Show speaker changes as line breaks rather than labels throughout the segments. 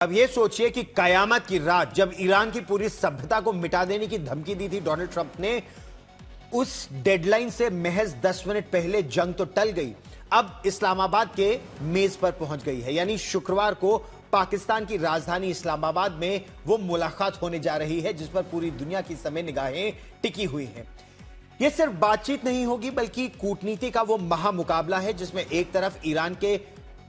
अब ये सोचिए कि कयामत की रात जब ईरान की पूरी सभ्यता को मिटा देने की धमकी दी थी डोनाल्ड ट्रंप ने, उस डेडलाइन से महज 10 मिनट पहले जंग तो टल गई, अब इस्लामाबाद के मेज पर पहुंच गई है। यानी शुक्रवार को पाकिस्तान की राजधानी इस्लामाबाद में वो मुलाकात होने जा रही है जिस पर पूरी दुनिया की समय निगाहें टिकी हुई हैं। यह सिर्फ बातचीत नहीं होगी बल्कि कूटनीति का वो महामुकाबला है जिसमें एक तरफ ईरान के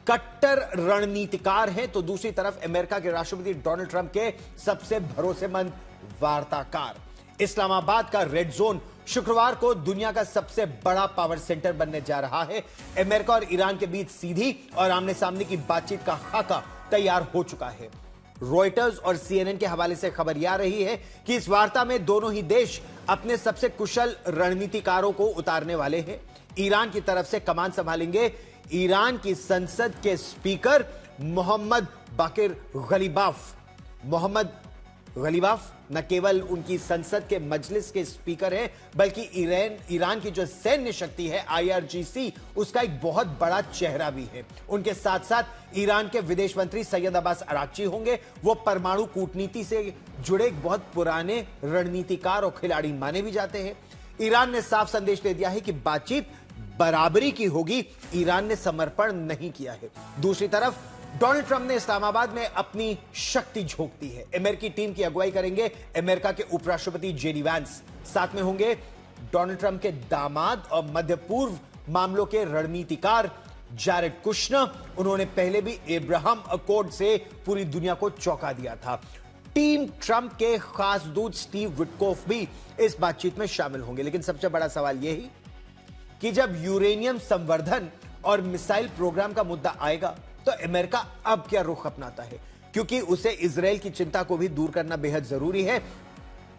कट्टर रणनीतिकार हैं तो दूसरी तरफ अमेरिका के राष्ट्रपति डोनाल्ड ट्रंप के सबसे भरोसेमंद वार्ताकार। इस्लामाबाद का रेड जोन शुक्रवार को दुनिया का सबसे बड़ा पावर सेंटर बनने जा रहा है। अमेरिका और ईरान के बीच सीधी और आमने सामने की बातचीत का खाका तैयार हो चुका है। रॉयटर्स और CNN के हवाले से खबर यह आ रही है कि इस वार्ता में दोनों ही देश अपने सबसे कुशल रणनीतिकारों को उतारने वाले हैं। ईरान की तरफ से कमान संभालेंगे ईरान की संसद के स्पीकर मोहम्मद बाकिर गलीबाफ। मोहम्मद गलीबाफ न केवल उनकी संसद के मजलिस के स्पीकर हैं बल्कि ईरान की जो सैन्य शक्ति है IRGC उसका एक बहुत बड़ा चेहरा भी है। उनके साथ साथ ईरान के विदेश मंत्री सैयद अब्बास अराक्ची होंगे। वो परमाणु कूटनीति से जुड़े एक बहुत पुराने रणनीतिकार और खिलाड़ी माने भी जाते हैं। ईरान ने साफ संदेश दे दिया है कि बातचीत बराबरी की होगी, ईरान ने समर्पण नहीं किया है। दूसरी तरफ डोनाल्ड ट्रंप ने इस्लामाबाद में अपनी शक्ति झोंक दी है। अमेरिकी टीम की अगुवाई करेंगे अमेरिका के उपराष्ट्रपति JD वैंस। साथ में होंगे डोनाल्ड ट्रंप के दामाद और मध्य पूर्व मामलों के रणनीतिकार जैरेड कुशनर। उन्होंने पहले भी अब्राहम अकॉर्ड से पूरी दुनिया को चौंका दिया था। टीम ट्रंप के खास दूत स्टीव विटकॉफ भी इस बातचीत में शामिल होंगे। लेकिन सबसे बड़ा सवाल यही कि जब यूरेनियम संवर्धन और मिसाइल प्रोग्राम का मुद्दा आएगा तो अमेरिका अब क्या रुख अपनाता है, क्योंकि उसे इजराइल की चिंता को भी दूर करना बेहद जरूरी है।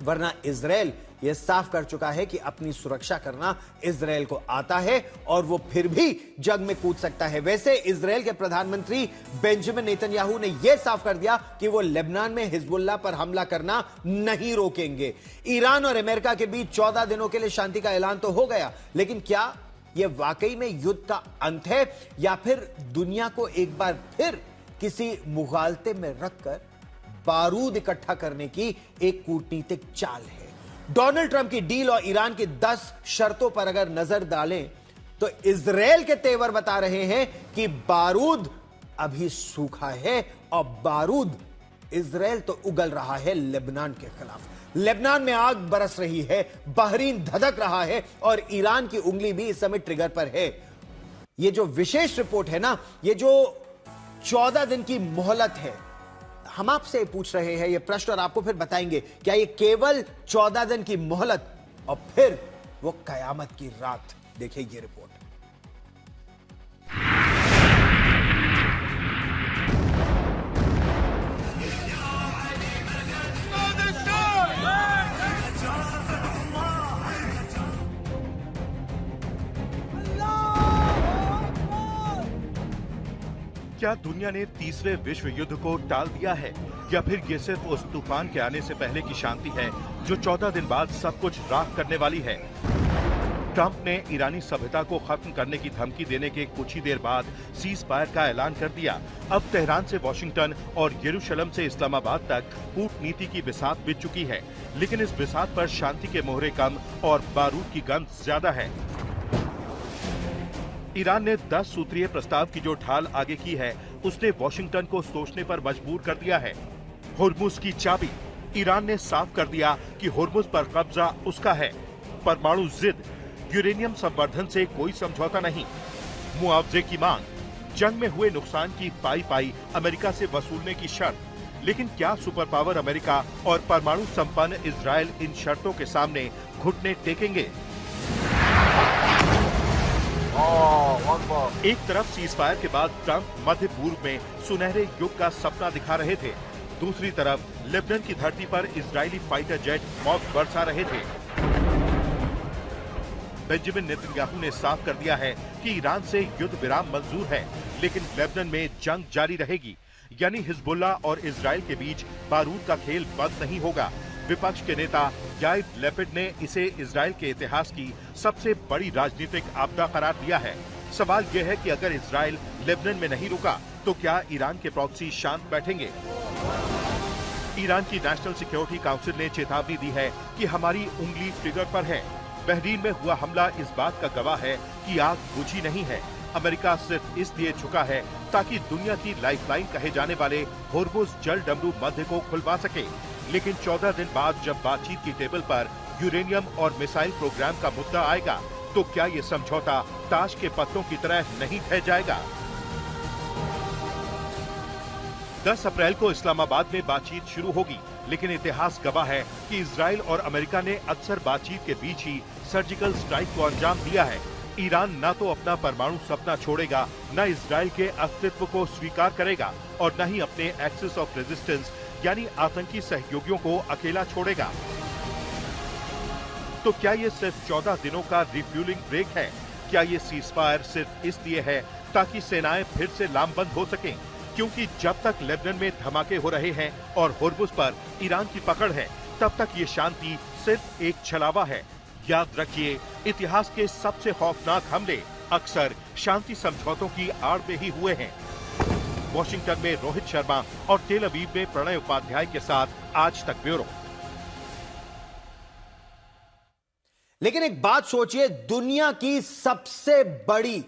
वरना इजराइल यह साफ कर चुका है कि अपनी सुरक्षा करना इजराइल को आता है और वो फिर भी जंग में कूद सकता है। वैसे इजराइल के प्रधानमंत्री बेंजामिन नेतन्याहू ने यह साफ कर दिया कि वो लेबनान में हिजबुल्लाह पर हमला करना नहीं रोकेंगे। ईरान और अमेरिका के बीच 14 दिनों के लिए शांति का ऐलान तो हो गया, लेकिन क्या यह वाकई में युद्ध का अंत है या फिर दुनिया को एक बार फिर किसी मुगालते में रखकर बारूद इकट्ठा करने की एक कूटनीतिक चाल है? डोनाल्ड ट्रंप की डील और ईरान की 10 शर्तों पर अगर नजर डालें तो इजराइल के तेवर बता रहे हैं कि बारूद अभी सूखा है और बारूद इजराइल तो उगल रहा है लेबनान के खिलाफ। लेबनान में आग बरस रही है, बहरीन धधक रहा है और ईरान की उंगली भी इस समय ट्रिगर पर है। यह जो विशेष रिपोर्ट है ना, यह जो 14 दिन की मोहलत है, हम आपसे पूछ रहे हैं यह प्रश्न और आपको फिर बताएंगे क्या यह केवल 14 दिन की मोहलत और फिर वो कयामत की रात? देखिए ये रिपोर्ट।
क्या दुनिया ने तीसरे विश्व युद्ध को टाल दिया है या फिर ये सिर्फ उस तूफान के आने से पहले की शांति है जो 14 दिन बाद सब कुछ राख करने वाली है? ट्रंप ने ईरानी सभ्यता को खत्म करने की धमकी देने के कुछ ही देर बाद सीज फायर का ऐलान कर दिया। अब तेहरान से वॉशिंगटन और यरूशलेम से इस्लामाबाद तक कूटनीति की बिसात बिछ चुकी है, लेकिन इस बिसात पर शांति के मोहरे कम और बारूद की गंध ज्यादा है। ईरान ने 10 सूत्रीय प्रस्ताव की जो ढाल आगे की है उसने वॉशिंगटन को सोचने पर मजबूर कर दिया है। हुर्मुज की चाबी, ईरान ने साफ कर दिया कि हुर्मुज पर कब्जा उसका है। परमाणु जिद, यूरेनियम संवर्धन से कोई समझौता नहीं। मुआवजे की मांग, जंग में हुए नुकसान की पाई अमेरिका से वसूलने की शर्त। लेकिन क्या सुपर पावर अमेरिका और परमाणु संपन्न इजराइल इन शर्तों के सामने घुटने टेकेंगे? एक तरफ सीजफायर के बाद ट्रंप मध्य पूर्व में सुनहरे युग का सपना दिखा रहे थे, दूसरी तरफ लेबनान की धरती पर इजरायली फाइटर जेट मौत बरसा रहे थे। बेंजामिन नेतन्याहू ने साफ कर दिया है कि ईरान से युद्ध विराम मंजूर है, लेकिन लेबनान में जंग जारी रहेगी। यानी हिजबुल्लाह और इजराइल के बीच बारूद का खेल बंद नहीं होगा। विपक्ष के नेता याइर लैपिड ने इसे इजराइल के इतिहास की सबसे बड़ी राजनीतिक आपदा करार दिया है। सवाल यह है कि अगर इजराइल लेबनान में नहीं रुका तो क्या ईरान के प्रॉक्सी शांत बैठेंगे? ईरान की नेशनल सिक्योरिटी काउंसिल ने चेतावनी दी है कि हमारी उंगली ट्रिगर पर है। बहरीन में हुआ हमला इस बात का गवाह है कि आग बुझी नहीं है। अमेरिका सिर्फ इसलिए झुका है ताकि दुनिया की लाइफलाइन कहे जाने वाले होर्मुज जल डमरू मध्य को खुलवा सके। लेकिन 14 दिन बाद जब बातचीत की टेबल पर यूरेनियम और मिसाइल प्रोग्राम का मुद्दा आएगा, तो क्या ये समझौता ताश के पत्तों की तरह नहीं ढह जाएगा? 10 अप्रैल को इस्लामाबाद में बातचीत शुरू होगी, लेकिन इतिहास गवाह है कि इजराइल और अमेरिका ने अक्सर बातचीत के बीच ही सर्जिकल स्ट्राइक को अंजाम दिया है। ईरान न तो अपना परमाणु सपना छोड़ेगा, न इजराइल के अस्तित्व को स्वीकार करेगा और न ही अपने एक्सिस ऑफ रेजिस्टेंस यानी आतंकी सहयोगियों को अकेला छोड़ेगा। तो क्या ये सिर्फ 14 दिनों का रिफ्यूलिंग ब्रेक है? क्या ये सीजफायर सिर्फ इसलिए है ताकि सेनाएं फिर से लामबंद हो सकें? क्योंकि जब तक लेबनान में धमाके हो रहे हैं और होर्मुज पर ईरान की पकड़ है, तब तक ये शांति सिर्फ एक छलावा है। याद रखिए, इतिहास के सबसे खौफनाक हमले अक्सर शांति समझौतों की आड़ में ही हुए हैं। वॉशिंगटन में रोहित शर्मा और तेल अवीव में प्रणय उपाध्याय के साथ आज तक ब्यूरो।
लेकिन एक बात सोचिए, दुनिया की सबसे बड़ी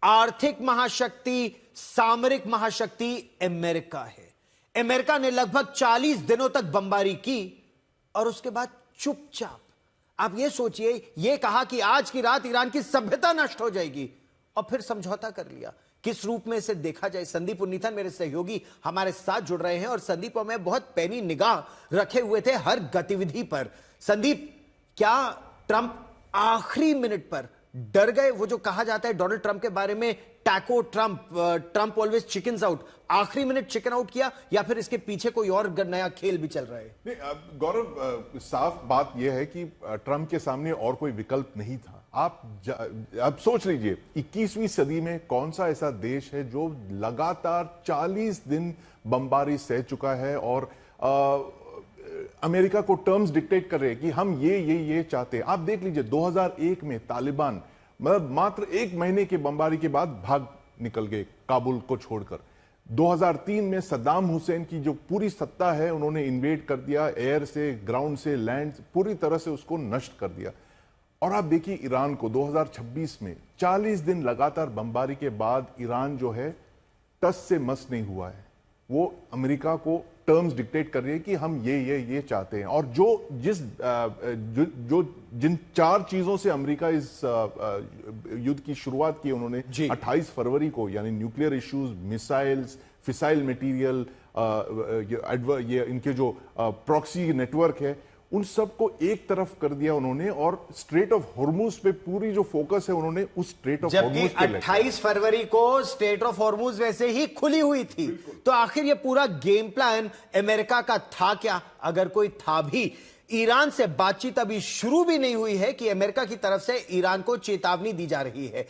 आर्थिक महाशक्ति, सामरिक महाशक्ति अमेरिका है। अमेरिका ने लगभग 40 दिनों तक बमबारी की और उसके बाद चुपचाप, आप ये सोचिए, ये कहा कि आज की रात ईरान की सभ्यता नष्ट हो जाएगी और फिर समझौता कर लिया। किस रूप में इसे देखा जाए? संदीप उन्नीथन मेरे सहयोगी हमारे साथ जुड़ रहे हैं और संदीप और मैं बहुत पैनी निगाह रखे हुए थे हर गतिविधि पर। संदीप, क्या ट्रंप आखिरी मिनट पर डर गए? वो जो कहा जाता है डोनाल्ड ट्रंप के बारे में, taco Trump, Trump always chickens out, आखिरी मिनट चिकन आउट किया या फिर इसके पीछे कोई और नया खेल भी चल रहा है?
नहीं गौरव, साफ बात यह है कि ट्रंप के सामने और कोई विकल्प नहीं था। आप सोच लीजिए, 21वीं सदी में कौन सा ऐसा देश है जो लगातार 40 दिन बमबारी सह चुका है और अमेरिका को टर्म्स डिक्टेट कर रहे हैं कि हम ये चाहते हैं। आप देख लीजिए, 2001 में तालिबान मात्र 1 महीने के बमबारी के बाद भाग निकल गए काबुल को छोड़कर। 2003 में सद्दाम हुसैन की जो पूरी सत्ता है उन्होंने इन्वेड कर दिया, एयर से, ग्राउंड से, लैंड, पूरी तरह से उसको नष्ट कर दिया। और आप देखिए ईरान को 2026 में 40 दिन लगातार बमबारी के बाद ईरान जो है टस से मस नहीं हुआ है। वो अमेरिका को टर्म्स डिक्टेट कर रही है कि हम ये चाहते हैं। और जिन 4 चीजों से अमेरिका इस युद्ध की शुरुआत की उन्होंने 28 फरवरी को, यानी nuclear issues, missiles, fissile material, ये इनके जो प्रॉक्सी नेटवर्क है, उन सबको एक तरफ कर दिया उन्होंने और स्ट्रेट ऑफ हॉर्मुज पे पूरी जो फोकस है उन्होंने उस स्ट्रेट ऑफ हॉर्मुज पे
28 फरवरी को स्ट्रेट ऑफ हॉर्मुज वैसे ही खुली हुई थी। तो आखिर ये पूरा गेम प्लान अमेरिका का था क्या? अगर कोई था भी, ईरान से बातचीत अभी शुरू भी नहीं हुई है कि अमेरिका की तरफ से ईरान को चेतावनी दी जा रही है।